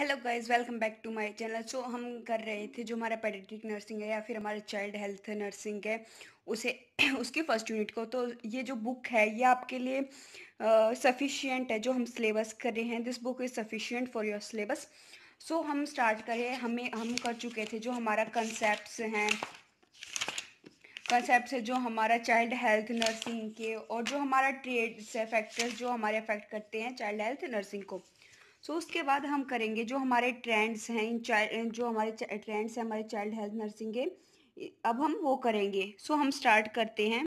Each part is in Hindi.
Hello guys, welcome back to my channel. So हम कर रहे थे जो हमारा पेडियाट्रिक नर्सिंग है या फिर हमारा चाइल्ड हेल्थ नर्सिंग है उसे उसके फर्स्ट यूनिट को। तो ये जो बुक है ये आपके लिए सफिशिएंट है। जो हम सिलेबस कर रहे हैं, this book is sufficient for your syllabus. So हम स्टार्ट करें। हम कर चुके थे जो हमारा कंसेप्ट है जो हमारा चाइल्ड हेल्थ नर्सिंग के, और जो हमारा ट्रेड्स है, फैक्टर्स जो हमारे अफेक्ट करते हैं चाइल्ड हेल्थ नर्सिंग को। सो उसके बाद हम करेंगे जो हमारे ट्रेंड्स हैं जो हमारे ट्रेंड्स हैं हमारे चाइल्ड हेल्थ नर्सिंग के, अब हम वो करेंगे। सो हम स्टार्ट करते हैं।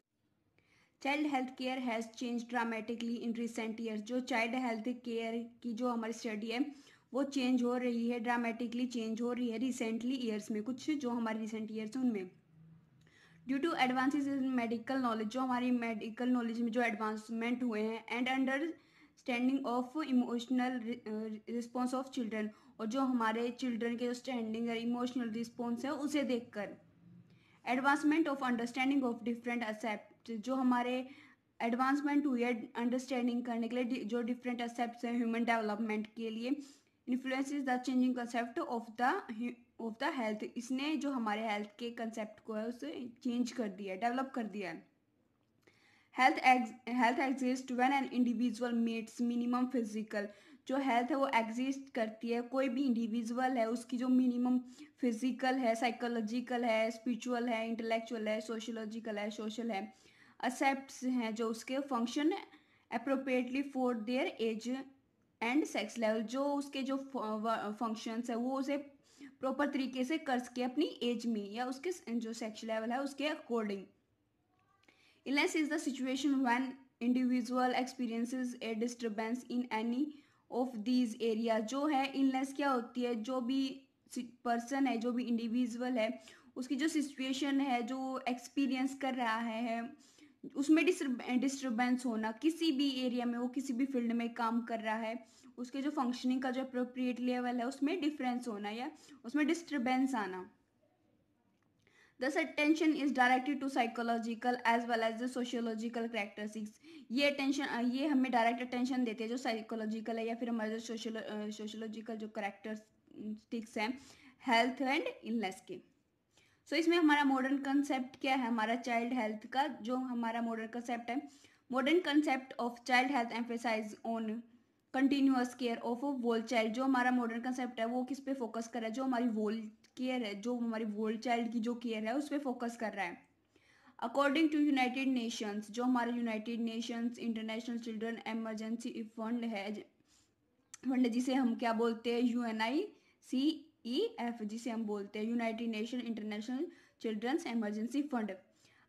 Child health care has change dramatically in recent years. जो चाइल्ड हेल्थ केयर की जो हमारी स्टडी है वो चेंज हो रही है, ड्रामेटिकली चेंज हो रही है रिसेंटली ईयर्स में। कुछ जो हमारे रिसेंट ईयर्स हैं उनमें due to advances in medical knowledge, जो हमारी मेडिकल नॉलेज में जो एडवांसमेंट हुए हैं, and understanding of emotional response of children, और जो हमारे चिल्ड्रन के जो स्टैंडिंग है, इमोशनल रिस्पॉन्स है, उसे देखकर advancement of understanding of different accept, जो हमारे एडवांसमेंट हुई है अंडरस्टैंडिंग करने के लिए जो डिफरेंट एसेप्ट हैं ह्यूमन डेवलपमेंट के लिए, influences the changing concept of the health. इसने जो हमारे हेल्थ के कंसेप्ट को है उसे चेंज कर दिया है, डेवलप कर दिया है। Health exist when an individual meets minimum physical. जो हेल्थ है वो एग्जिस्ट करती है, कोई भी इंडिविजुअल है उसकी जो मिनिमम फिजिकल है, साइकोलॉजिकल है, स्पिरिचुअल है, इंटेलेक्चुअल है, सोशियोलॉजिकल है, सोशल है, असेप्ट्स हैं जो उसके function appropriately for their age and sex level. जो उसके जो फंक्शंस है वो उसे प्रॉपर तरीके से कर सके अपनी एज में या उसके जो सेक्स लेवल है उसके according. Illness is the situation when individual experiences a disturbance in any of these areas। जो है illness क्या होती है, जो भी पर्सन है, जो भी इंडिविजुअल है, उसकी जो सिचुएशन है, जो एक्सपीरियंस कर रहा है उसमें डिस्टर्बेंस होना, किसी भी एरिया में वो किसी भी फील्ड में काम कर रहा है, उसके जो फंक्शनिंग का जो अप्रोप्रिएट लेवल है उसमें डिफरेंस होना या उसमें डिस्टर्बेंस आना। Thus, attention is directed to psychological as well as the sociological characteristics। ये अटेंशन ये हमें डायरेक्ट अटेंशन देते हैं जो साइकोलॉजिकल है या फिर हमारे जो सोशोलॉजिकल जो करेक्टरिस्टिक्स हैं हेल्थ एंड इलनेस के। सो इसमें हमारा मॉडर्न कंसेप्ट क्या है, हमारा चाइल्ड हेल्थ का जो हमारा मॉडर्न कंसेप्ट है, modern concept of child health emphasize on continuous care of whole child. जो हमारा मॉडर्न कंसेप्ट है वो किस पे फोकस कर रहा है, जो हमारी वोल केयर है, जो हमारी वोल चाइल्ड की जो केयर है उस पर फोकस कर रहा है। अकॉर्डिंग टू यूनाइटेड नेशंस, जो हमारा United Nations international children emergency fund जिसे हम क्या बोलते हैं, UNICEF, जिसे हम बोलते हैं united nation international children's emergency fund,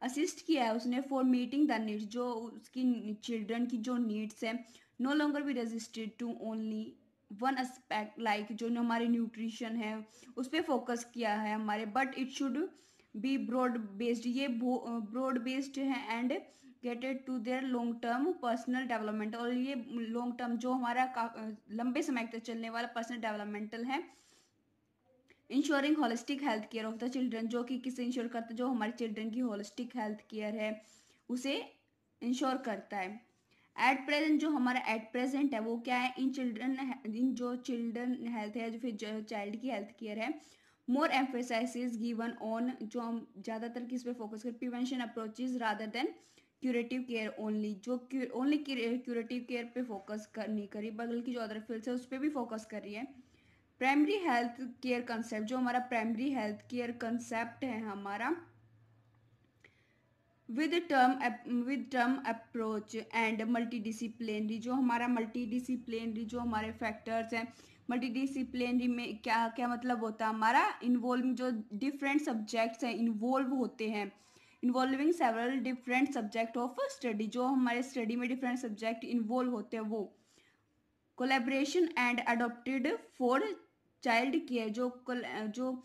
assist किया है उसने फॉर मीटिंग द नीड्स। जो उसकी चिल्ड्रन की जो नीड्स है no longer be restricted to only one aspect, like जो हमारे न्यूट्रिशन है उस पर फोकस किया है हमारे, but it should be broad based. ये ब्रॉड बेस्ड है and gated to their long term personal development, और ये लॉन्ग टर्म जो हमारा लंबे समय तक चलने वाला पर्सनल डेवलपमेंटल है। Ensuring holistic health care of the children, जो कि किसे इंश्योर करता है, जो हमारे चिल्ड्रन की होलिस्टिक हेल्थ केयर है उसे इंश्योर करता है। एट प्रेजेंट, जो हमारा एट प्रेजेंट है वो क्या है, इन जो चिल्ड्रन हेल्थ है, जो फिर चाइल्ड की हेल्थ केयर है, मोर एम्फेसाइज गिवन ऑन, जो हम ज़्यादातर किस पे फोकस कर, prevention approaches rather than curative care only. जो ओनली क्यूरेटिव केयर पे फोकस नहीं करी, बगल की जो अदर फील्ड्स है उस पर भी फोकस कर रही है। प्राइमरी हेल्थ केयर कंसेप्ट, जो हमारा प्राइमरी हेल्थ केयर कंसेप्ट है हमारा, with term approach and multidisciplinary, जो हमारा मल्टीडिसिप्लिनरी जो हमारे फैक्टर्स हैं, मल्टीडिसिप्लिनरी में क्या क्या मतलब होता है हमारा, इन्वॉल्व जो डिफरेंट सब्जेक्ट्स हैं इन्वॉल्व होते हैं, involving several different subject of study, जो हमारे स्टडी में डिफरेंट सब्जेक्ट इन्वॉल्व होते हैं वो। Collaboration and adopted for child care, जो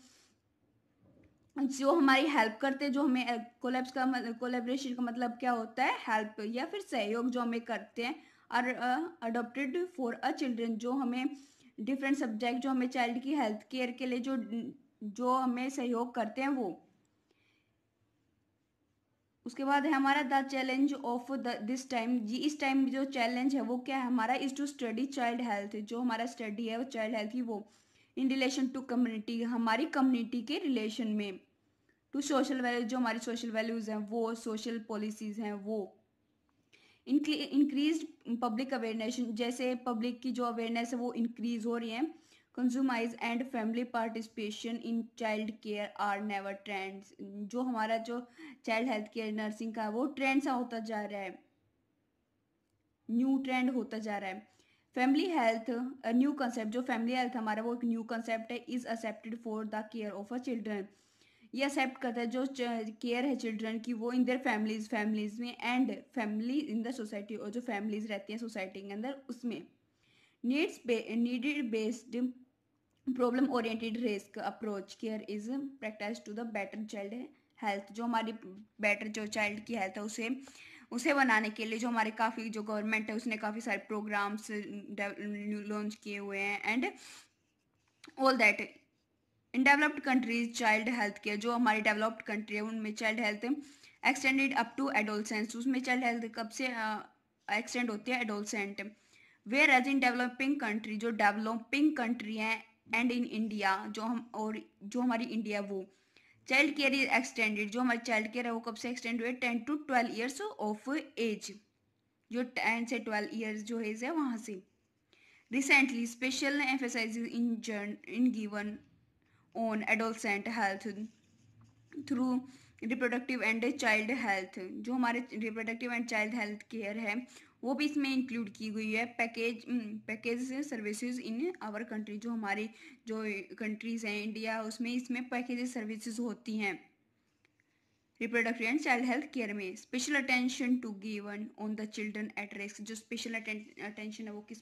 जो हमारी हेल्प करते हैं, जो हमें कोलेब्रेशन का मतलब क्या होता है, हेल्प या फिर सहयोग जो हमें करते हैं, और अडोप्टेड फॉर अ चिल्ड्रन, जो हमें डिफरेंट सब्जेक्ट जो हमें चाइल्ड की हेल्थ केयर के लिए जो जो हमें सहयोग करते हैं वो। उसके बाद है हमारा the challenge of this time, जी इस टाइम जो चैलेंज है वो क्या है हमारा, is to study child health, जो हमारा स्टडी है वो चाइल्ड हेल्थ की वो इन रिलेशन टू कम्युनिटी, हमारी कम्युनिटी के रिलेशन में। टू सोशल वैल्यूज, जो हमारी सोशल वैल्यूज हैं वो, सोशल पॉलिसीज हैं वो। इंक्रीज पब्लिक अवेयरनेस, जैसे पब्लिक की जो अवेयरनेस है वो इंक्रीज हो रही है। Consumers and family participation in child care are never trends, जो हमारा जो चाइल्ड हेल्थ केयर नर्सिंग का वो ट्रेंड सा होता जा रहा है, न्यू ट्रेंड होता जा रहा है। फैमिली हेल्थ न्यू कंसेप्ट, जो फैमिली हेल्थ हमारा वो एक न्यू कंसेप्ट है। Is accepted for the care of a children, ये एक्सेप्ट करता है जो केयर है चिल्ड्रन की वो इन देयर फैमिलीज में, and family in the society, और जो फैमिलीज रहती हैं सोसाइटी के अंदर उसमें। Needed based problem oriented risk approach care is practice to the better child health, जो हमारी बेटर जो चाइल्ड की हेल्थ है उसे उसे बनाने के लिए जो हमारे काफ़ी जो गवर्नमेंट है उसने काफ़ी सारे प्रोग्राम्स लॉन्च किए हुए हैं। And all that in developed countries child health care, जो हमारी डेवलप्ड कंट्री है उनमें child health extended up to adolescence, उसमें चाइल्ड हेल्थ कब से एक्सटेंड होती है, adolescent. Where as in developing country, जो डेवलपिंग कंट्री है, एंड इन इंडिया जो हम और जो हमारी इंडिया वो चाइल्ड केयर इज एक्सटेंडेड, जो हमारी चाइल्ड केयर है वो कब से एक्सटेंड हुए, 10 to 12 years ऑफ एज, जो 10 से 12 years जो एज है वहाँ से। Recently special emphasize in given on adolescent health through reproductive and child health, जो हमारे reproductive and child health care है वो भी इसमें इंक्लूड की गई है। Package services in our country, जो हमारी जो कंट्रीज हैं इंडिया उसमें इसमें पैकेज सर्विसेज होती हैं reproductive and child health care में। Special attention to given on the children at risk, जो स्पेशल अटेंशन है वो किस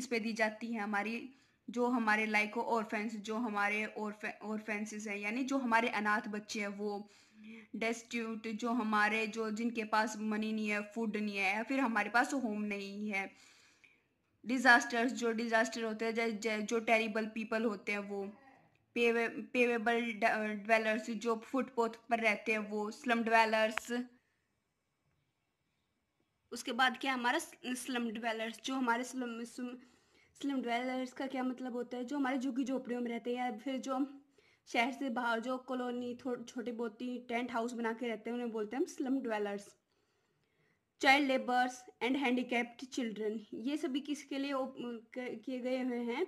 पे दी जाती है, हमारी जो हमारे लाइक ऑर्फेंस, जो हमारे ऑर्फेंसेस हैं यानी जो हमारे अनाथ बच्चे हैं वो, डेस्टिट्यूट, जो हमारे जो जिनके पास मनी नहीं है, फूड नहीं है, या फिर हमारे पास होम नहीं है। डिजास्टर्स, जो डिजास्टर होते हैं, जो टेरिबल पीपल होते हैं वो। पेवेबल ड्वेलर्स, जो फुटपाथ पर रहते हैं वो, स्लम ड्वेलर्स। उसके बाद क्या हमारा स्लम ड्वेलर्स, जो हमारे स्लम ड्वेलर्स का क्या मतलब होता है, जो हमारे झुग्गी झोपड़ियों में रहते हैं या फिर जो शहर से बाहर जो कॉलोनी छोटी बहुत टेंट हाउस बना के रहते हैं उन्हें बोलते हैं हम slum dwellers. Child labours and handicapped children, ये सभी किसके लिए किए गए हुए हैं,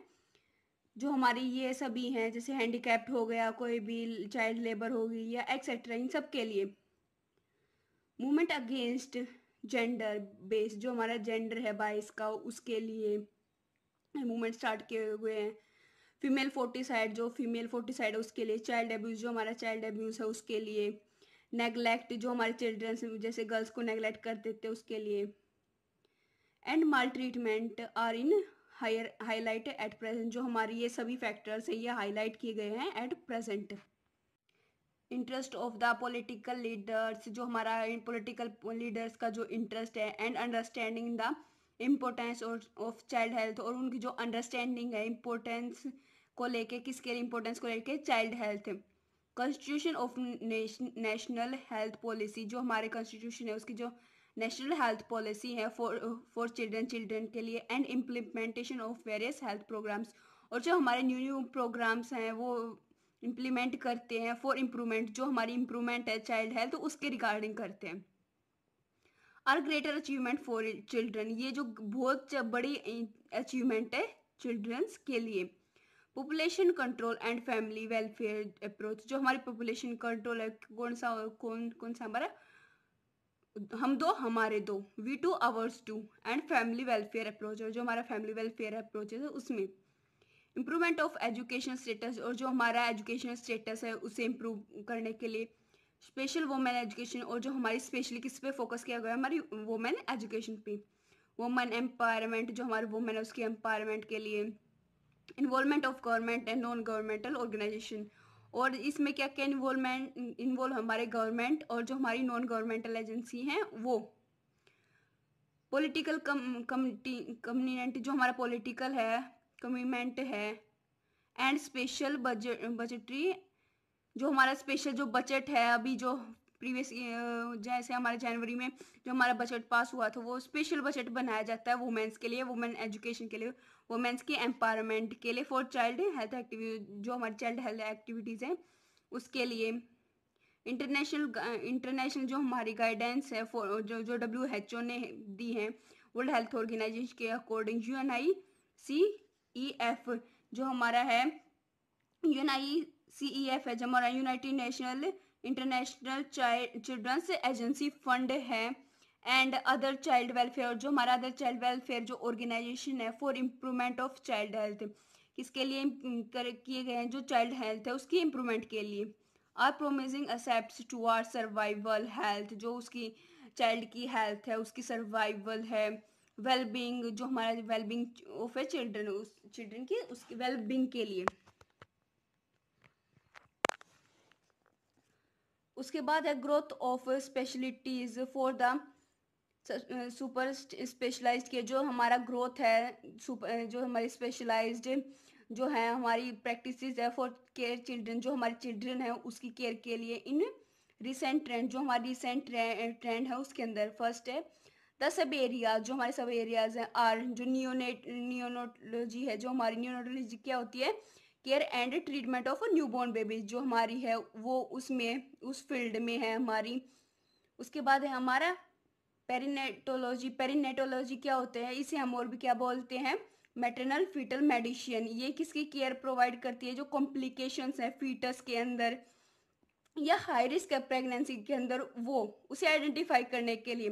जो हमारी ये सभी हैं, जैसे हैंडीकैप्ड हो गया, कोई भी चाइल्ड लेबर होगी या एक्सेट्रा, इन सब के लिए। मूवमेंट अगेंस्ट जेंडर बेस्ड, जो हमारा जेंडर है बाइस का उसके लिए मूवमेंट स्टार्ट किए हुए हैं। फीमेल फोर्टिसाइड, जो फीमेल फोर्टिसाइड है उसके लिए। चाइल्ड अब्यूज़, जो हमारा चाइल्ड अब्यूज़ है उसके लिए। नेगलेक्ट, जो हमारे चिल्ड्रन जैसे गर्ल्स को नेगलेक्ट कर देते हैं उसके लिए। And maltreatment are in highlight at present, जो हमारी ये सभी फैक्टर्स हैं ये हाईलाइट किए गए हैं at present. Interest of the political leaders, जो हमारा पॉलिटिकल लीडर्स का जो इंटरेस्ट है, and understanding the importance of child health, और उनकी जो अंडरस्टैंडिंग है इम्पोर्टेंस को लेके, किसके इम्पोर्टेंस को लेके, child health. Constitution of national health policy, जो हमारे कॉन्स्टिट्यूशन है उसकी जो नेशनल हेल्थ पॉलिसी है फॉर चिल्ड्रन के लिए। And implementation of various health programmes, और जो हमारे न्यू प्रोग्राम्स हैं वो इम्प्लीमेंट करते हैं फॉर इम्प्रूवमेंट, जो हमारी इम्प्रूवमेंट है चाइल्ड हेल्थ उसके रिगार्डिंग करते हैं। Are greater achievement for children, ये जो बहुत बड़ी अचीवमेंट है चिल्ड्रंस के लिए। Population control and family welfare approach, जो हमारी पॉपुलेशन कंट्रोल है, कौन सा हमारा, हम दो हमारे दो, we two ours two, and family welfare approach, और जो हमारा फैमिली वेलफेयर अप्रोच है उसमें। इम्प्रूवमेंट ऑफ एजुकेशन स्टेटस, और जो हमारा एजुकेशन स्टेटस है उसे इम्प्रूव करने के लिए। स्पेशल वुमेन एजुकेशन, और जो हमारी स्पेशली किस पे फोकस किया गया है, हमारी वुमेन एजुकेशन पे। वुमेन एम्पावरमेंट, जो हमारी वुमेन है उसके एम्पावरमेंट के लिए। Involvement of government and non governmental organisation, और इसमें क्या क्या इन्वॉल्व हमारे गवर्नमेंट और जो हमारी नॉन गवर्नमेंटल एजेंसी हैं वो। पॉलिटिकल कम्युनिटी, जो हमारा पॉलिटिकल है कमिटमेंट है। एंड स्पेशल बजटरी, जो हमारा स्पेशल जो बजट है अभी जो प्रीवियस जैसे हमारे जनवरी में जो हमारा बजट पास हुआ था वो स्पेशल बजट बनाया जाता है वुमेन्स के लिए, वुमेन एजुकेशन के लिए, वुमेन्स के एम्पावरमेंट के लिए, फॉर चाइल्ड हेल्थ एक्टिविटी, जो हमारी चाइल्ड हेल्थ एक्टिविटीज़ हैं उसके लिए। इंटरनेशनल जो हमारी गाइडेंस है फॉर जो WHO ने दी है वर्ल्ड हेल्थ ऑर्गेनाइजेशन के अकॉर्डिंग, UNICEF जो हमारा है, UNICEF है जो हमारा united national international children's agency fund है, एंड अदर चाइल्ड वेलफेयर, जो हमारा अदर चाइल्ड वेलफेयर जो ऑर्गेनाइजेशन है for improvement of child health, किसके लिए किए गए हैं, जो चाइल्ड हेल्थ है उसकी इम्प्रूवमेंट के लिए। Are promising accept to are survival health, जो उसकी चाइल्ड की हेल्थ है उसकी सर्वाइवल है, वेलबींग जो हमारा वेलबींग ऑफ ए चिल्ड्रन, उस चिल्ड्रन की उसकी वेलबींग के लिए। उसके बाद है growth of specialities for the super specialised के, जो हमारा ग्रोथ है जो हमारी स्पेशलाइज्ड जो है हमारी प्रैक्टिसेस है फॉर केयर चिल्ड्रन, जो हमारे चिल्ड्रन है उसकी केयर के लिए इन रिसेंट ट्रेंड, जो हमारी रिसेंट ट्रेंड है उसके अंदर फर्स्ट है द सब एरिया, जो हमारे सब एरियाज हैं आर, जो नियोनोटोलॉजी है, जो हमारी नियोनोटोलॉजी क्या होती है, care and treatment of newborn babies, जो हमारी है वो उसमें उस फील्ड में है हमारी। उसके बाद है हमारा पेरिनेटोलॉजी, पेरिनेटोलॉजी क्या होते हैं, इसे हम और भी क्या बोलते हैं, मैटरनल फीटल मेडिसिन, ये किसकी केयर प्रोवाइड करती है, जो कॉम्प्लिकेशंस है फीटस के अंदर या हाई रिस्क है प्रेगनेंसी के अंदर, वो उसे आइडेंटिफाई करने के लिए।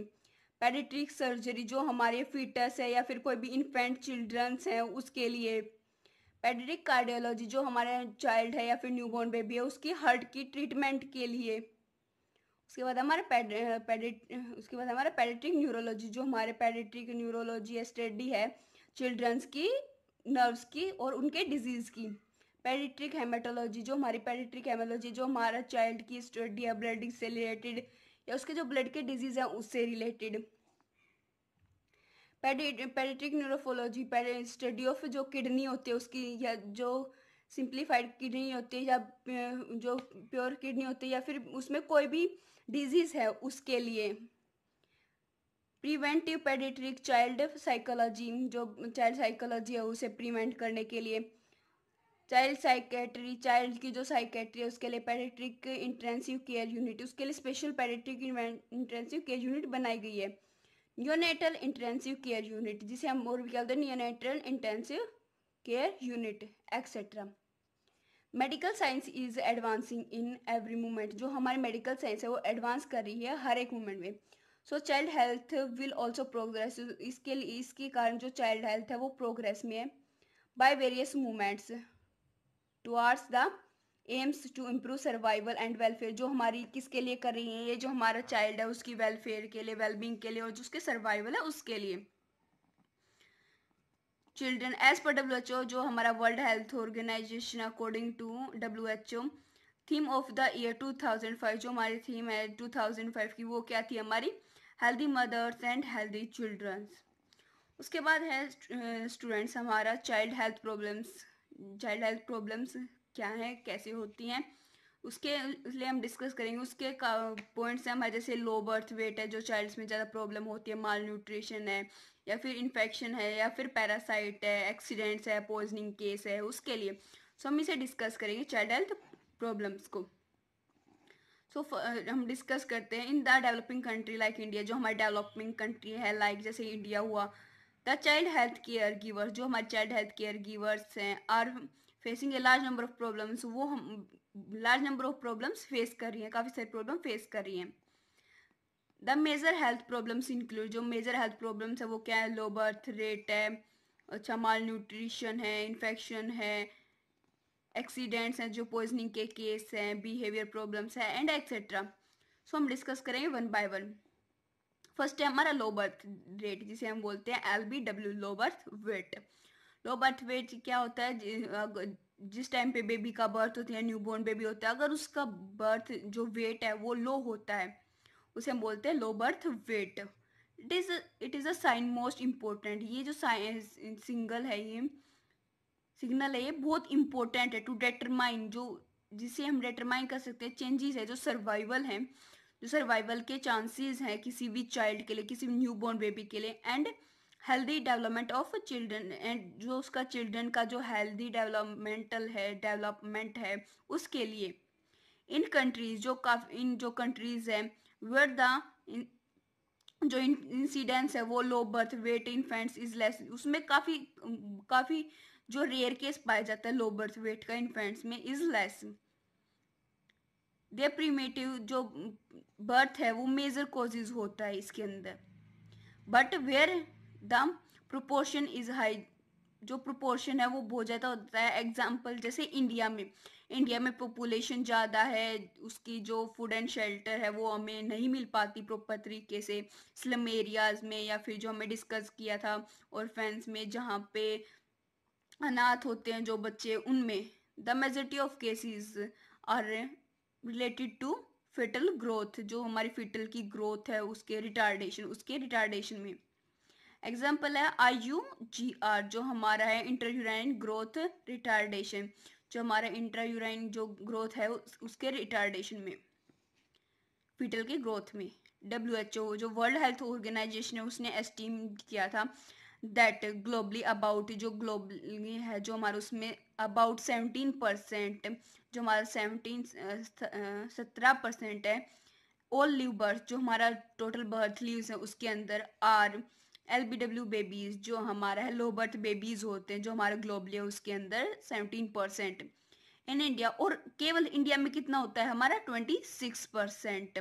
पेडिट्रिक सर्जरी, जो हमारे फीटस है या फिर कोई भी इन्फेंट चिल्ड्रंस हैं उसके लिए। पेडिट्रिक कार्डियोलॉजी, जो हमारा चाइल्ड है या फिर न्यूबॉर्न बेबी है उसकी हार्ट की ट्रीटमेंट के लिए। उसके बाद हमारा उसके बाद हमारा पेडिट्रिक न्यूरोलॉजी, जो हमारे पेडिट्रिक न्यूरोलॉजी स्टडी है चिल्ड्रंस की नर्व्स की और उनके डिजीज की। पेडिट्रिक हेमेटोलॉजी, जो हमारी पेडिट्रिक हेमेटोलॉजी जो हमारा चाइल्ड की स्टडी है ब्लड से रिलेटेड या उसके जो ब्लड के डिजीज हैं उससे रिलेटेड। पेडिट्रिक न्यूरोफोलॉजी, स्टडी ऑफ जो किडनी होती है उसकी, या जो सिंप्लीफाइड किडनी होती है या जो प्योर किडनी होती है या फिर उसमें कोई भी डिजीज है उसके लिए। प्रिवेंटिव पेडिट्रिक चाइल्ड साइकोलॉजी, जो चाइल्ड साइकोलॉजी है उसे प्रिवेंट करने के लिए। चाइल्ड साइकेट्री, चाइल्ड की जो साइकेट्री है उसके लिए पेडिट्रिक इंटेंसिव केयर यूनिट, उसके लिए स्पेशल पेडिट्रिक इंटेंसिव केयर यूनिट बनाई गई है। नियोनेटल इंटेंसिव केयर यूनिट, जिसे हम और भी कहते हैं neonatal intensive care unit etcetera. Medical science is advancing in every moment, जो हमारी मेडिकल साइंस है वो एडवांस कर रही है हर एक मोमेंट में। So child health will also progress, इसके लिए इसके कारण जो चाइल्ड हेल्थ है वो प्रोग्रेस में है by various movements towards the aims to improve survival and welfare, जो हमारी किसके लिए कर रही है, ये जो हमारा चाइल्ड है उसकी वेलफेयर के लिए, वेलबींग के लिए और जो उसके सर्वाइवल है उसके लिए। चिल्ड्रन एज पर WHO, जो हमारा world health organisation according to WHO, theme of the year 2005, जो हमारी थीम है 2005 की वो क्या थी हमारी, healthy mothers and healthy children's. उसके बाद है स्टूडेंट्स हमारा child health problems, child health problems क्या है कैसे होती हैं उसके लिए हम डिस्कस करेंगे। उसके पॉइंट्स हैं हमारे, जैसे लो बर्थ वेट है, जो चाइल्ड्स में ज़्यादा प्रॉब्लम होती है, माल न्यूट्रिशन है या फिर इन्फेक्शन है या फिर पैरासाइट है, एक्सीडेंट्स है, पॉइजनिंग केस है उसके लिए। सो हम इसे डिस्कस करेंगे चाइल्ड हेल्थ प्रॉब्लम्स को। सो हम डिस्कस करते हैं in the developing country like India, जो हमारी डेवलपिंग कंट्री है लाइक जैसे इंडिया हुआ, the child health care givers, जो हमारे चाइल्ड हेल्थ केयर गिवर्स हैं are facing a large number of problems, वो हम large number of problems face कर रही हैं, काफ़ी सारे प्रॉब्लम फेस कर रही हैं। The major health problems include, जो मेजर हेल्थ प्रॉब्लम्स है वो क्या है, लो बर्थ रेट है, अच्छा माल न्यूट्रिशन है, इन्फेक्शन है, एक्सीडेंट्स हैं, जो पॉइजनिंग के केस हैं, बिहेवियर प्रॉब्लम्स है एंड एक्सेट्रा। सो हम डिस्कस करेंगे वन बाय वन। फर्स्ट है हमारा लो बर्थ रेट, जिसे हम बोलते हैं LBW, लो बर्थ वेट। लो बर्थ वेट क्या होता है, जिस टाइम पे बेबी का बर्थ होती है, न्यूबॉर्न बेबी होता है, अगर उसका बर्थ जो वेट है वो लो होता है उसे हम बोलते हैं low birth weight. It is a sign most important, ये जो सिंगल है ये सिग्नल है ये बहुत इंपॉर्टेंट है टू डिटरमाइन, जो जिसे हम डिटरमाइन कर सकते हैं चेंजेस है जो सर्वाइवल हैं, जो सर्वाइवल के चांसेस हैं किसी भी चाइल्ड के लिए, किसी भी न्यूबॉर्न बेबी के लिए, and healthy development of children and जो उसका चिल्ड्रन का जो हेल्दी डेवलपमेंट है उसके लिए इन कंट्रीज जो काफी इन जो कंट्रीज है वेयर द जो इंसिडेंस है वो low birth weight infants is less, उसमें काफी काफी जो रेयर केस पाया जाता है लो बर्थ वेट का इन्फेंट्स में इज लेस। दे प्रीमेटिव जो बर्थ है वो मेजर कॉजेज होता है इसके अंदर, but where the proportion is high, जो प्रोपोर्शन है वो बहुत ज़्यादा होता है। एग्जाम्पल जैसे इंडिया में पॉपुलेशन ज़्यादा है, उसकी जो फूड एंड शेल्टर है वो हमें नहीं मिल पाती प्रॉपर तरीके से स्लम एरियाज में, या फिर जो हमें डिस्कस किया था ऑर्फेन्स में जहाँ पे अनाथ होते हैं जो बच्चे, उनमें the majority of cases are related to foetal growth, जो हमारी फिटल की ग्रोथ है उसके रिटार्डेशन में। एग्जाम्पल है IUGR जो हमारा है इंटरयूराइन ग्रोथ रिटार्डेशन, जो हमारा इंटरयूराइन जो ग्रोथ है उसके रिटार्डेशन में, फीटल की ग्रोथ में। WHO जो वर्ल्ड हेल्थ ऑर्गेनाइजेशन है उसने एस्टीम किया था दैट ग्लोबली अबाउट, जो ग्लोबली है जो हमारा उसमें अबाउट 17%, जो हमारा 17 17% है ऑल लिव बर्थ, जो हमारा टोटल बर्थ लीव्स है उसके अंदर आर LBW बेबीज, जो हमारा है लो बर्थ बेबीज होते हैं जो हमारा ग्लोबली है उसके अंदर 17% इन इंडिया। और केवल इंडिया में कितना होता है हमारा 26%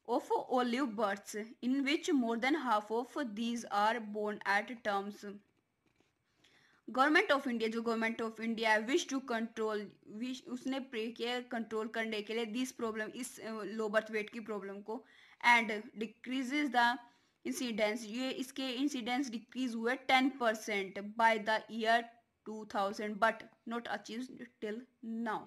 of olive births, in which more than half of these are born at terms। Government of India wish to control, wish उसने प्रे किया कंट्रोल करने के लिए दिस प्रॉब्लम, इस लो बर्थ वेट की प्रॉब्लम को, एंड डिक्रीजेज द इंसिडेंस, ये इसके इंसिडेंस डिक्रीज हुए 10% by the year 2000 but not achieve till now.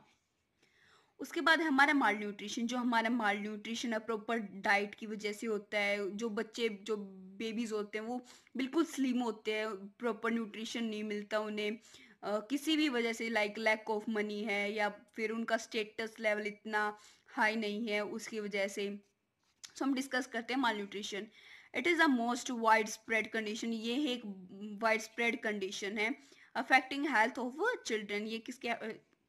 उसके बाद है हमारा माल न्यूट्रिशन, जो हमारा माल न्यूट्रिशन है प्रॉपर डाइट की वजह से होता है। जो बच्चे जो बेबीज होते हैं वो बिल्कुल स्लिम होते हैं, प्रॉपर न्यूट्रिशन नहीं मिलता उन्हें किसी भी वजह से, लाइक लैक ऑफ मनी है या फिर उनका स्टेटस लेवल इतना हाई नहीं है उसकी वजह से। सो हम डिस्कस करते हैं malnutrition. It is a most wide spread condition, ये एक वाइड स्प्रेड कंडीशन है अफेक्टिंग हेल्थ ऑफ चिल्ड्रन, ये किसके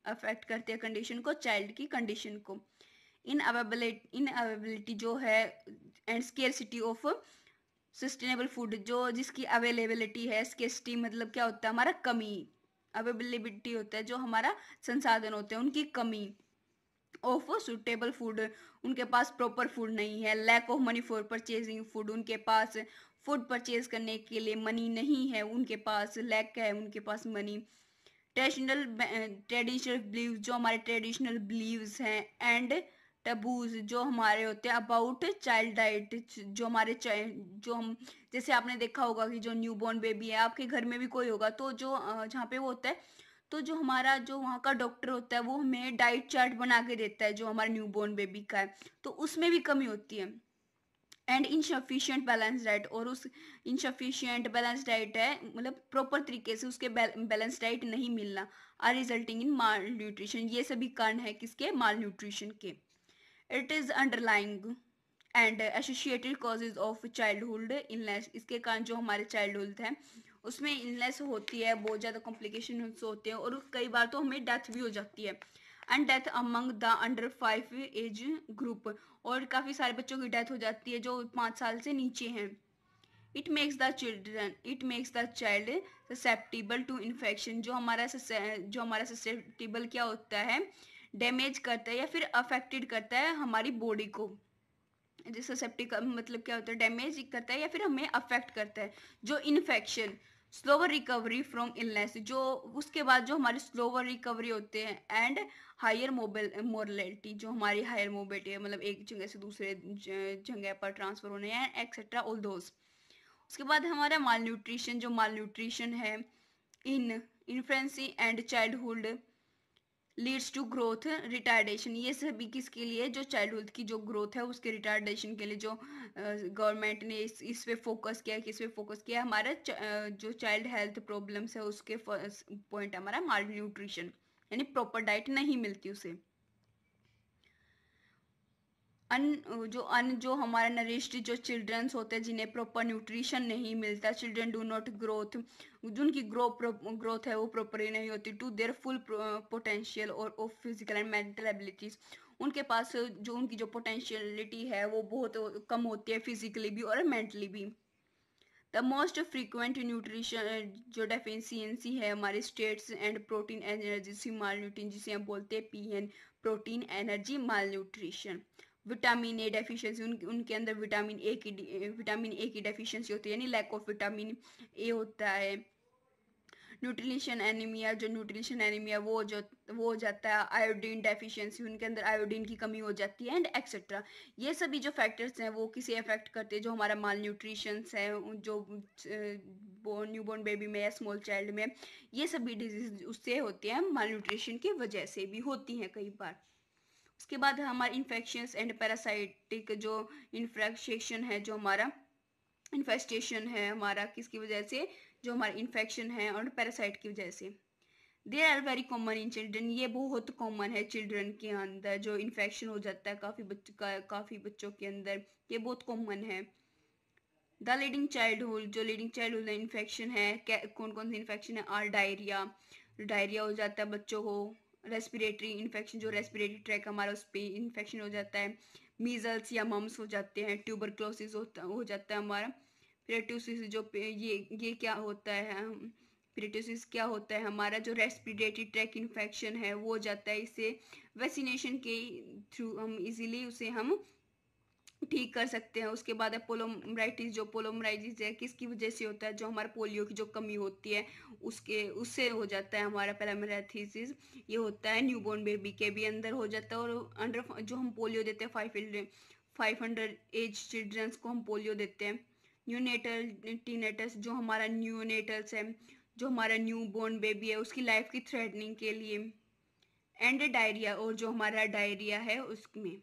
अफेक्ट करते हैं कंडीशन को, चाइल्ड की कंडीशन को। इन अवेलेबिलिटी जो है and scarcity of sustainable food, जो जिसकी अवेलेबिलिटी है, स्केर्सिटी मतलब क्या होता है हमारा कमी, अवेलेबिलिटी होता है जो हमारा संसाधन होते हैं उनकी कमी, ऑफ सुटेबल फूड, उनके पास प्रॉपर फूड नहीं है, lack of money for purchasing food, उनके पास फूड परचेज करने के लिए मनी नहीं है उनके पास, लैक है उनके पास मनी। ट्रेडिशनल बिलीव, जो हमारे ट्रेडिशनल बिलीव्स हैं, एंड टबूज जो हमारे होते हैं अबाउट चाइल्ड डाइट, जो हमारे जो हम जैसे आपने देखा होगा कि जो न्यूबॉर्न बेबी है आपके घर में भी कोई होगा तो जो जहाँ पे वो होता है, तो जो हमारा जो वहाँ का डॉक्टर होता है वो हमें डाइट चार्ट बना के देता है जो हमारा न्यूबॉर्न बेबी का है, तो उसमें भी कमी होती है। एंड इनसफिशियंट बैलेंस डाइट, और उस इनसफिशियंट बैलेंस डाइट है मतलब प्रॉपर तरीके से उसके बैलेंस डाइट नहीं मिलना are resulting in malnutrition, ये सभी कारण है किसके, माल न्यूट्रिशन के। It is underlying and associated causes of childhood illness, इसके कारण जो हमारे चाइल्डहुड है उसमें इलनेस होती है, बहुत ज़्यादा कॉम्प्लिकेशन होते हैं और कई बार तो हमें डेथ भी हो जाती है। And death among the under 5 age group, और काफ़ी सारे बच्चों की डेथ हो जाती है जो 5 साल से नीचे हैं। It makes the child susceptible to infection, जो हमारा ससेप्टिबल क्या होता है, डैमेज करता है या फिर अफेक्टेड करता है हमारी बॉडी को। जैसे सेप्टिक का मतलब क्या होता है, डैमेज करता है या फिर हमें अफेक्ट करता है। जो infection, slower recovery from illness, जो उसके बाद जो हमारे स्लोवर रिकवरी होते हैं, एंड हायर मोबिलिटी, जो हमारी हायर मोबिलिटी है मतलब एक जगह से दूसरे जगह पर ट्रांसफर होने हैं एक्सेट्रा ऑल दोज। उसके बाद हमारा माल न्यूट्रिशन, जो माल न्यूट्रिशन है in infancy and childhood leads to growth retardation, ये सभी किसके लिए, जो चाइल्डहुड की जो ग्रोथ है उसके रिटार्डेशन के लिए जो गवर्नमेंट ने इस पे फोकस किया, किस पे फोकस किया, हमारा जो चाइल्ड हेल्थ प्रॉब्लम्स है उसके फर्स्ट पॉइंट हमारा माल न्यूट्रिशन, यानी प्रॉपर डाइट नहीं मिलती उसे। जो हमारा नरिश्ड जो चिल्ड्रंस होते हैं जिन्हें प्रॉपर न्यूट्रिशन नहीं मिलता, चिल्ड्रन डू नॉट ग्रोथ, जिनकी ग्रोथ है वो प्रॉपरली नहीं होती टू देयर फुल पोटेंशियल और of physical and mental abilities, उनके पास जो उनकी जो पोटेंशियलिटी है वो बहुत कम होती है फिजिकली भी और मेंटली भी। द मोस्ट फ्रीक्वेंट न्यूट्रिशन जो डेफिशिएंसी है हमारे states and protein energy mall nutrition, जिसे हम बोलते हैं PN, protein energy mall nutrition. Vitamin A deficiency, उनके अंदर विटामिन ए की डेफिशिएंसी होती है, यानी लैक ऑफ विटामिन ए होता है। न्यूट्रिशन एनीमिया, जो न्यूट्रिशन एनीमिया वो हो जाता है। आयोडीन डेफिशिएंसी, उनके अंदर आयोडीन की कमी हो जाती है एंड एक्सेट्रा। ये सभी जो फैक्टर्स हैं वो किसे अफेक्ट करते हैं, जो हमारा माल न्यूट्रिशन है जो न्यूबॉर्न बेबी में या स्मॉल चाइल्ड में, ये सभी डिजीज उससे होती हैं, माल न्यूट्रिशन की वजह से भी होती हैं कई बार। उसके बाद हमारे इन्फेक्शंस एंड पैरासाइटिक जो इन्फेक्शन है, जो हमारा इन्फेस्टेशन है हमारा किसकी वजह से, जो हमारा इन्फेक्शन है और पैरासाइट की वजह से। They are very common in children, ये बहुत कॉमन है चिल्ड्रन के अंदर जो इन्फेक्शन हो जाता है काफ़ी बच्चों के अंदर, ये बहुत कॉमन है। द लीडिंग चाइल्डहुड, जो लीडिंग चाइल्डहुड इन्फेक्शन है, कौन कौन सी इन्फेक्शन है, आर डायरिया हो जाता है बच्चों को। रेस्पिरेटरी इन्फेक्शन, जो रेस्पिरेटरी ट्रैक हमारा उस पर इन्फेक्शन हो जाता है। मीजल्स या मम्स हो जाते हैं। ट्यूबरक्लोसिस हो जाता है हमारा। पेरिटोसिस, जो ये क्या होता है, पेरिटोसिस क्या होता है, हमारा जो रेस्पिरेटरी ट्रैक इन्फेक्शन है वो हो जाता है। इसे वैक्सीनेशन के थ्रू हम इजीली उसे हम ठीक कर सकते हैं। उसके बाद है पोलोमराइटिस, जो पोलोमराइटिस है किसकी वजह से होता है, जो हमारा पोलियो की जो कमी होती है उससे हो जाता है हमारा पोलोमराइटिस। ये होता है न्यूबॉर्न बेबी के भी अंदर हो जाता है। और अंडर जो हम पोलियो देते हैं 500 एज चिल्ड्रंस को हम पोलियो देते हैं। टीनेटल्स, जो हमारा न्यूनेटल्स है, जो हमारा न्यू बोर्न बेबी है उसकी लाइफ की थ्रेटनिंग के लिए। एंड डायरिया, और जो हमारा डायरिया है उसमें।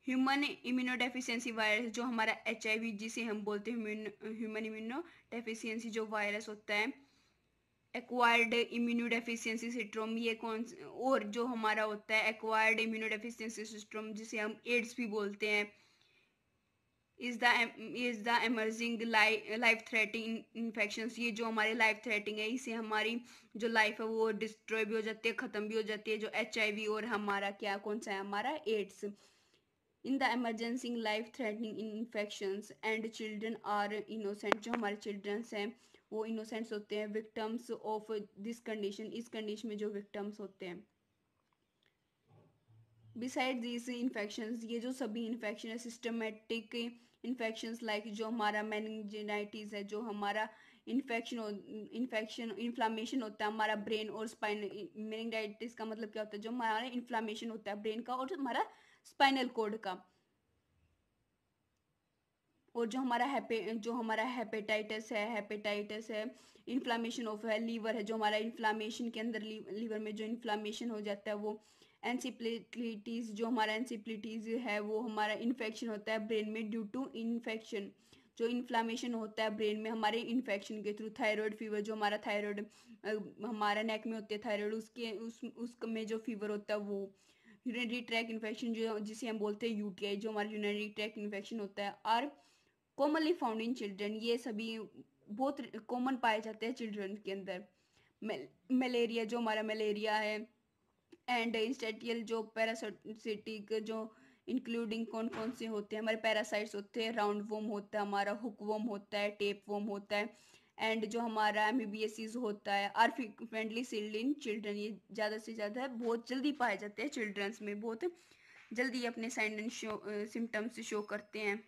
ह्यूमन इम्यूनोडेफिशिएंसी वायरस, जो हमारा HIV जिसे हम बोलते हैं ह्यूमन इम्यूनोडेफिशिएंसी जो वायरस होता है। एक्वायर्ड इम्यूनोडेफिशिएंसी सिंड्रोम, ये और जो हमारा होता है एक्वायर्ड इम्यूनोडेफिशिएंसी सिंड्रोम जिसे हम एड्स भी बोलते हैं। Is the emerging life threatening infections, ये जो हमारे लाइफ थ्रेटिंग है, इसे हमारी जो लाइफ है वो डिस्ट्रॉय भी हो जाती है, ख़त्म भी हो जाती है, जो HIV और हमारा क्या कौन सा है, हमारा AIDS. In the emergency life threatening infections and children are innocent, जो हमारे चिल्ड्रंस हैं वो इनोसेंट्स होते हैं। विक्टम्स ऑफ दिस कंडीशन, इस कंडीशन में जो विक्टम्स होते हैं। बिसाइड दिस इन्फेक्शंस, ये जो सभी इन्फेक्शन है सिस्टमेटिक इन्फेक्शंस लाइक जो हमारा मेनिंजाइटिस है, जो हमारा इन्फ्लामेशन होता है हमारा ब्रेन और स्पाइन। मेनिंजाइटिस का मतलब क्या होता है, जो हमारा इन्फ्लामेशन होता है ब्रेन का और हमारा स्पाइनल कोड का। और जो हमारा हेपेटाइटिस है इन्फ्लामेशन ऑफ है। लीवर है, जो हमारा इन्फ्लामेशन के अंदर लीवर में जो इन्फ्लामेशन हो जाता है वो। एनसिप्लिटीज, जो हमारा एनसिप्लिटीज है वो हमारा इन्फेक्शन होता है ब्रेन में ड्यू टू इन्फेक्शन, जो इन्फ्लामेशन होता है ब्रेन में हमारे इन्फेक्शन के थ्रू। थायराइड फीवर, जो हमारा थायराइड हमारा नेक में होती है थायराइड, उसमें जो फीवर होता है वो। यूरिनरी ट्रैक इन्फेक्शन, जो जिसे हम बोलते हैं UTI, जो हमारा यूरिनरी ट्रैक इन्फेक्शन होता है। और कॉमनली फाउंड इन चिल्ड्रन, ये सभी बहुत कॉमन पाए जाते हैं चिल्ड्रन के अंदर। मलेरिया, जो हमारा मलेरिया है। एंड इंस्टेटियल, जो पैरासिटिक, जो इंक्लूडिंग कौन कौन से होते हैं, हमारे पैरासाइट्स होते हैं। राउंड वोम होता है हमारा, हुक वोम होता है, टेप वोम होता है। एंड जो हमारा एमीबियसिस होता है are frequently sealed in children, ये ज़्यादा से ज़्यादा बहुत जल्दी पाए जाते हैं चिल्ड्रंस में, बहुत जल्दी अपने साइन एंड सिम्टम्स शो करते हैं।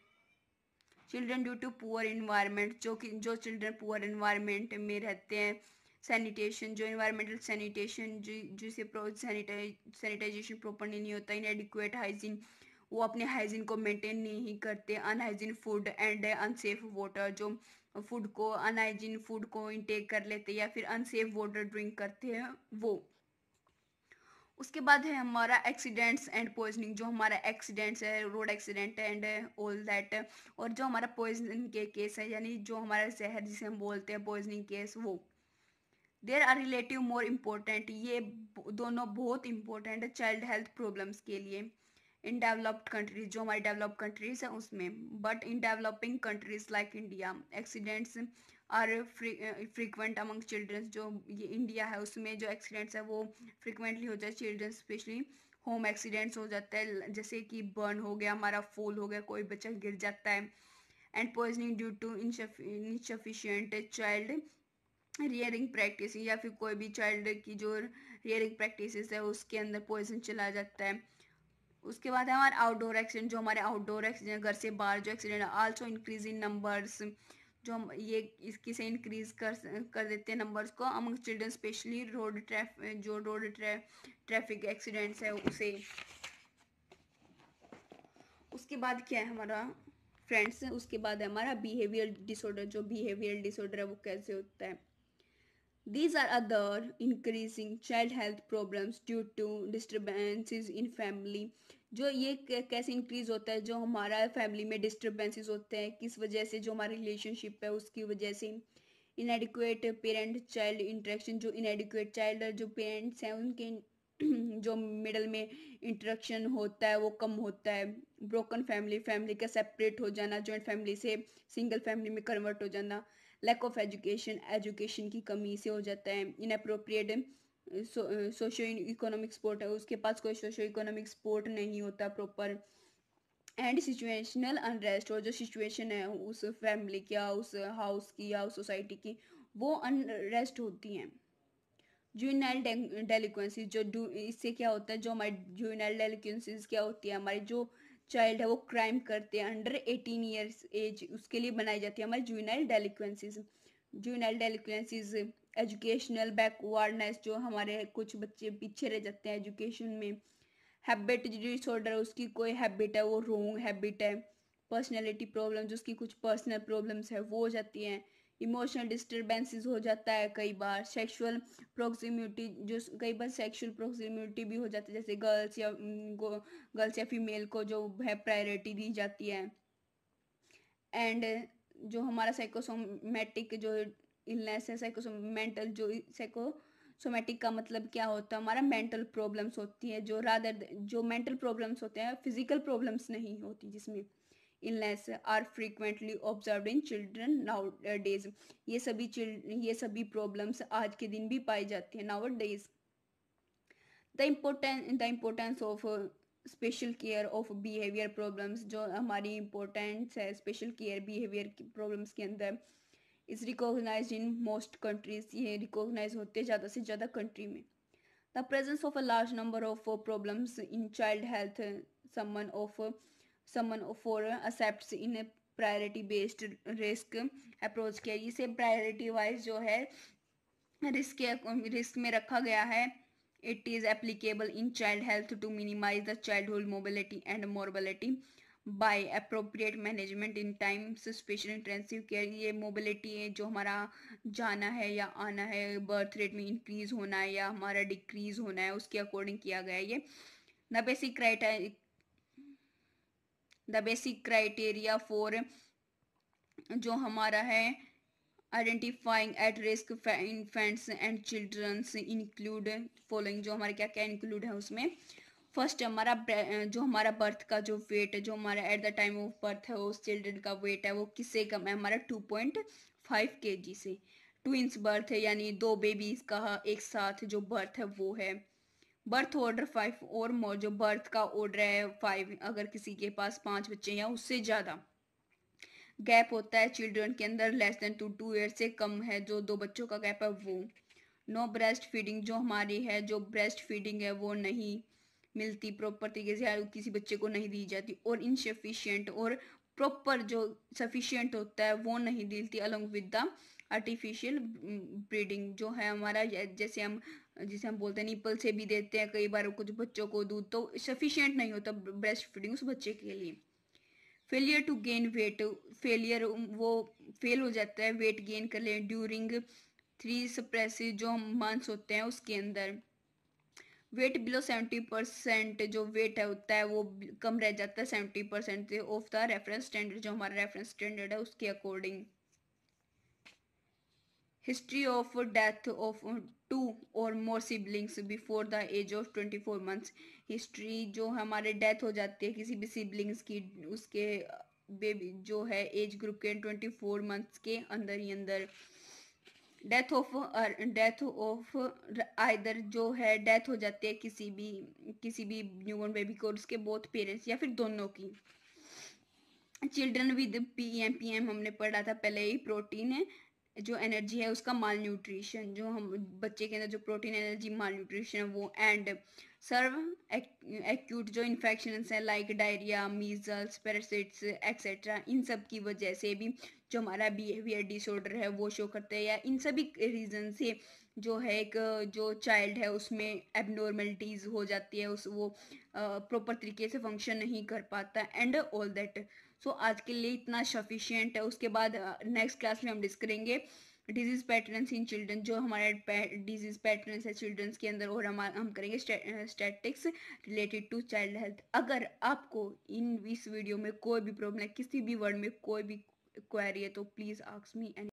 Children due to poor environment, जो चिल्ड्रन पुअर इन्वायरमेंट में रहते हैं। सैनिटेशन, जो इन्वायरमेंटल सैनिटेशन जिसे सैनिटाइजेशन प्रॉपरली नहीं होता। इनएडिक्वेट हाइजीन, वो अपने हाइजीन को मेंटेन नहीं करते। अनहाइजीन फूड एंड अनसेफ वाटर, जो अनहाइजीन फूड को इंटेक कर लेते या फिर अनसेफ वाटर ड्रिंक करते हैं वो। उसके बाद है हमारा एक्सीडेंट्स एंड पॉइजनिंग, जो हमारा एक्सीडेंट्स है, road accident and all that. और जो हमारा पॉइजनिंग के केस है, यानी जो हमारा जहर जिसे हम बोलते हैं पॉइजनिंग केस, वो। There are relative more important, ये दोनों बहुत इंपॉर्टेंट है चाइल्ड हेल्थ प्रॉब्लम्स के लिए। इन डेवलप्ड कंट्रीज, जो हमारी डेवलप्ड कंट्रीज है उसमें, but in developing countries like India accidents are frequent among children's. जो ये इंडिया है उसमें जो एक्सीडेंट्स है वो फ्रिक्वेंटली हो जाए चिल्ड्रंस, स्पेशली होम एक्सीडेंट्स हो जाता है, जैसे कि बर्न हो गया, हमारा फूल हो गया, कोई बच्चा गिर जाता है, and poisoning due to insufficient child rearing practice, या फिर कोई भी चाइल्ड की जो रियरिंग प्रैक्टिस है उसके अंदर पॉइजन चला जाता है। उसके बाद है हमारे आउटडोर एक्सीडेंट, जो हमारे आउटडोर एक्सीडेंट घर से बाहर जो accident also increase in numbers, जो हम ये इसकी से इंक्रीज कर देते हैं नंबर्स को among children, specially road traffic accidents है उसे। उसके बाद क्या है हमारा फ्रेंड्स, उसके बाद है हमारा बिहेवियर डिसऑर्डर। जो बिहेवियर डिसऑर्डर है वो कैसे होता है? These are other increasing child health problems due to disturbances in family। जो ये कैसे इंक्रीज होता है? जो हमारा फैमिली में डिस्टर्बेंसेस होते हैं, किस वजह से? जो हमारी रिलेशनशिप है उसकी वजह से। इनएडिक्वेट पेरेंट चाइल्ड इंटरेक्शन, जो इनएडिक्वेट चाइल्ड जो पेरेंट्स हैं उनके जो मिडल में इंटरेक्शन होता है वो कम होता है। ब्रोकन फैमिली, फैमिली का सेपरेट हो जाना, जॉइंट फैमिली से सिंगल फैमिली में कन्वर्ट हो जाना। लैक ऑफ एजुकेशन, एजुकेशन की कमी से हो जाता है। इनअप्रोप्रिएट सोशो इकोनॉमिक सपोर्ट है, उसके पास कोई सोशो इकोनॉमिक सपोर्ट नहीं होता प्रॉपर। एंड सिचुएशनल अनरेस्ट, और जो सिचुएशन है उस फैमिली की या उस हाउस की या उस सोसाइटी की वो अनरेस्ट होती हैं। जुवेनाइल डेलिक्वेंसी, जो इससे क्या होता है? जो हमारी जुवेनाइल डेलिक्वेंसीज क्या होती है? हमारी जो चाइल्ड है वो क्राइम करते हैं अंडर 18 ईयर्स एज, उसके लिए बनाई जाती है हमारी जुवेनाइल डेलिक्वेंसीज। जुवेनाइल डेलिक्वेंसीज एजुकेशनल बैकवर्डनेस, जो हमारे कुछ बच्चे पीछे रह जाते हैं एजुकेशन में। हैबिट डिसऑर्डर, उसकी कोई हैबिट है वो रॉन्ग हैबिट है। पर्सनैलिटी प्रॉब्लम, जो उसकी कुछ पर्सनल प्रॉब्लम्स है वो हो जाती हैं। इमोशनल डिस्टर्बेंसेस हो जाता है कई बार। सेक्सुअल प्रोक्सिमिटी, जो कई बार सेक्सुअल प्रोक्सिमिटी भी हो जाती है, जैसे गर्ल्स या फीमेल को जो है प्रायोरिटी दी जाती है। एंड जो हमारा साइकोसोमेटिक जो इलनेस है, साइकोसोमेंटल जो साइकोसोमेटिक का मतलब क्या होता है? हमारा मेंटल प्रॉब्लम्स होती है, जो रादर जो मेंटल प्रॉब्लम्स होते हैं, फिजिकल प्रॉब्लम्स नहीं होती, जिसमें illness are frequently observed in children nowadays. ये सभी प्रॉब्लम्स आज के दिन भी पाई जाती है now days. The importance of special care of behaviour problems, जो हमारी इम्पोर्टेंस है स्पेशल केयर बिहेवियर प्रॉब्लम्स के अंदर, is recognise in most countries, ये रिकॉग्नाइज होते हैं ज़्यादा से ज़्यादा कंट्री में। The presence of a large number of problems in child health, some of some for accepts in priority based risk approach care, इसे प्रायोरिटी वाइज जो है रिस्क में रखा गया है। It is applicable in child health to minimise the childhood mobility and morbidity by appropriate management in times special intensive care. ये मोबिलिटी है, जो हमारा जाना है या आना है, बर्थ रेट में इंक्रीज होना है या हमारा डिक्रीज होना है, उसके अकॉर्डिंग किया गया है ये। द बेसिक क्राइटेरिया फॉर जो हमारा है identifying at risk infants and children's include following, जो हमारे क्या क्या इंक्लूड है उसमें। फर्स्ट हमारा जो हमारा बर्थ का जो वेट है, जो हमारा at the time of birth है उस चिल्ड्रन का वेट है वो किससे कम है? हमारा 2.5 kg से। ट्विंस बर्थ है, यानी दो बेबीज का एक साथ जो बर्थ है वो है। बर्थ ऑर्डर 5 और मोर, जो बर्थ का ऑर्डर है 5, अगर किसी के पास 5 बच्चे या उससे ज़्यादा। गैप होता है चिल्ड्रन के अंदर लेस देन 2 ईयर से कम है, जो 2 बच्चों का गैप है वो। नो ब्रेस्ट फीडिंग, जो हमारी है जो ब्रेस्ट फीडिंग है वो नहीं मिलती प्रॉपर तरीके से, किसी बच्चे को नहीं दी जाती। और इनसफिशियंट और प्रॉपर जो सफिशियंट होता है वो नहीं मिलती along with the artificial breeding, जो है हमारा जैसे हम बोलते हैं निपल से भी देते हैं कई बार कुछ बच्चों को दूध, तो सफिशियंट नहीं होता ब्रेस्ट फीडिंग उस बच्चे के लिए। Failure to gain weight, failure वो फेल हो जाता है वेट गेन कर ले ड्यूरिंग 3 सप्रेसिव जो मंथ्स होते हैं उसके अंदर। वेट बिलो 70% जो वेट है होता है वो कम रह जाता है 70% ऑफ द रेफरेंस स्टैंडर्ड, जो हमारा रेफरेंस स्टैंडर्ड है उसके according. History of death of two और more siblings before the age of 24 months. History जो हमारे डेथ हो जाती है किसी भी सिबलिंग्स की, उसके बेबी जो है एज ग्रुप के 24 मंथ्स के अंदर ही अंदर डेथ ऑफ आइदर जो है डेथ हो जाती है किसी भी न्यूबॉर्न बेबी को और उसके बोथ पेरेंट्स या फिर दोनों की। चिल्ड्रन विद पीएम हमने पढ़ा था पहले ही, प्रोटीन है जो एनर्जी है उसका माल न्यूट्रिशन, जो हम बच्चे के अंदर जो प्रोटीन एनर्जी माल न्यूट्रिशन है वो। एंड सर्व एक्यूट जो इन्फेक्शन है like diarrhoea, measles, parasites etcetera, इन सब की वजह से भी जो हमारा बिहेवियर डिसऑर्डर है वो शो करते हैं, या इन सभी रीजन से जो है एक जो चाइल्ड है उसमें एबनॉर्मलिटीज हो जाती है, उस वो प्रॉपर तरीके से फंक्शन नहीं कर पाता एंड ऑल दैट। सो आज के लिए इतना सफिशियंट है। उसके बाद नेक्स्ट क्लास में हम डिस्कस करेंगे डिजीज पैटर्न्स इन चिल्ड्रन, जो हमारे डिजीज पैटर्न्स है चिल्ड्रंस के अंदर, और हम करेंगे statics related to child health. अगर आपको इस वीडियो में कोई भी प्रॉब्लम है, किसी भी वर्ड में कोई भी क्वेरी है, तो प्लीज़ आस्क मी।